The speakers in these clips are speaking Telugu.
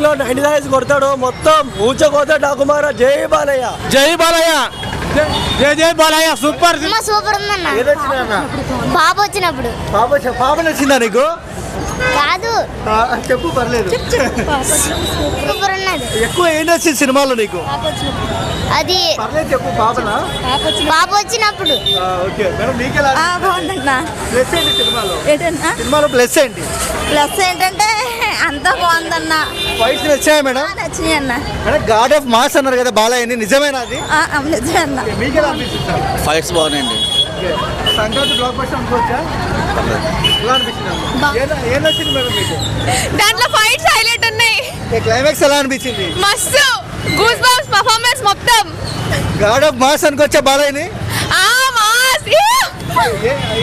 లో 99 కొడతాడు మొత్తం ఊచకోత డాకుమార. జై బాలయ్య, జై బాలయ్య, జై జై బాలయ్య. సూపర్ సూపర్ ఉందన్న. బాబు వచ్చినప్పుడు. పాప నచ్చిందా నీకు? కాదు చెప్పు, పర్లేదు. సూపర్ ఉన్నది. ఎక్కువ ఏం నచ్చింది సినిమాలో నీకు? అది పర్లేదు చెప్పు. పాపనా? బాబు వచ్చినప్పుడు. ఓకే మేడం, నీకెలా? బాగుందన్నా. ప్లస్ ఏంటి సినిమాలో? ఏంటన్నా సినిమాలో ప్లస్ ఏంటి? ప్లస్ ఏంటంటే అంతా బాగుందన్నా. Fights నచ్చాయా madam? నచ్చినాయి అన్న. మేడం గాడ్ ఆఫ్ మాస్ అన్నారు కదా బాలయ్యని, నిజమేనా అది? నిజమే అన్న. మీకెలా అనిపిస్తుంది? ఫైట్స్ బాగున్నాయండి. సంక్రాంతి బ్లాక్ బస్టర్ అనుకోవచ్చా? ఎలా అనిపించింది? ఏం నచ్చింది మేడం మీకు? దాంట్లో ఫైట్స్ హైలైట్ ఉన్నాయి. క్లైమాక్స్ ఎలా అనిపించింది? మస్తు గూస్ బంప్స్ పర్ఫార్మెన్స్ మొత్తం. గాడ్ ఆఫ్ మాస్ అనుకోవచ్చా బాలయ్యని?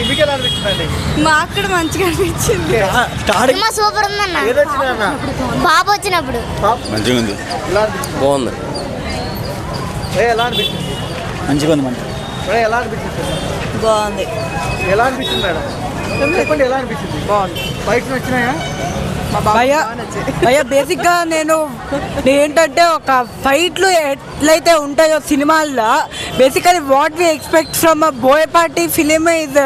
మీకు ఎలా అనిపించిందండి? మాకు కూడా మంచిగా అనిపించింది. సూపర్ ఉందన్న. బాబు వచ్చినప్పుడు. మంచిగా ఉంది, బాగుంది. ఎలా అనిపించింది? మంచిగా ఉంది. మంచి ఎలా అనిపించింది? బాగుంది. ఎలా అనిపించింది మేడం? చెప్పండి, ఎలా అనిపించింది? బాగుంది. ఫైట్స్ నచ్చినాయా? భయ్యా బేసిక్గా నేను ఏంటంటే ఒక ఫైట్లు ఎట్లయితే ఉంటాయో సినిమాల్లో basically what we expect from a Boyapati film is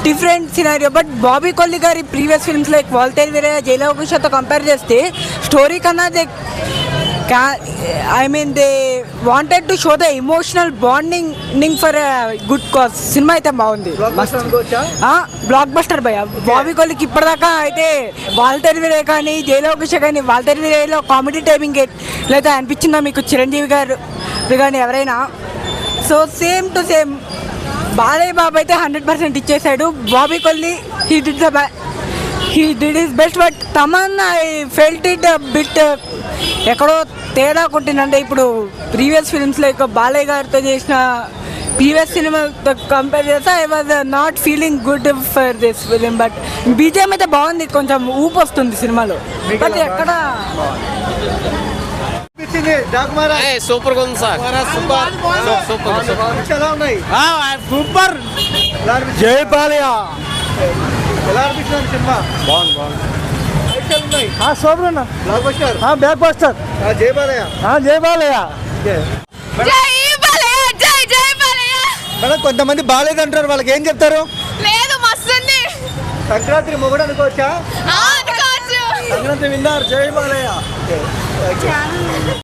different scenario. But Bobby Kolli గారి previous films like Waltair Veerayya, జైలవకుశతో కంపేర్ చేస్తే స్టోరీ కన్నా I mean they wanted to show the emotional bonding for a good cause. Cinema అయితే బాగుంది, బ్లాక్ బస్టర్ భయ్య. బాబీ కొల్లికి ఇప్పటిదాకా అయితే వాల్తేర్ వీరయ్య కానీ జైలవకుశ కానీ, వాల్తేర్ వీరయ్యలో కామెడీ టైమింగ్ లేదా అనిపించిందో మీకు చిరంజీవి గారు కానీ ఎవరైనా? So same to same Balayya Babu అయితే 100% ఇచ్చేసాడు. Bobby Kolli he did his best, but Thaman I felt it bit ఎక్కడో తేడా కొట్టిందంటే ఇప్పుడు ప్రీవియస్ ఫిల్మ్స్ లైక్ బాలయ్య గారితో చేసిన ప్రీవియస్ సినిమాతో కంపేర్ చేస్తే I was not feeling good for this film. But BGM అయితే బాగుంది, కొంచెం ఊపు వస్తుంది సినిమాలో. బట్ ఎక్కడ సూపర్ ఉంది సార్. సూపర్. జై బాలయ్య. ఎలా అనిపిస్తుంది సినిమా? బాగుంది. సూపర్ అన్న. Block buster, block buster. జై బాలయ్య, జై బాలయ్య. మేడం కొంతమంది బాలేదు అంటారు, వాళ్ళకి ఏం చెప్తారు? లేదు మస్తుంది. సంక్రాంతి మొగుడు అనుకోవచ్చా? సంక్రాంతి విన్నారు. జై బాలయ్య.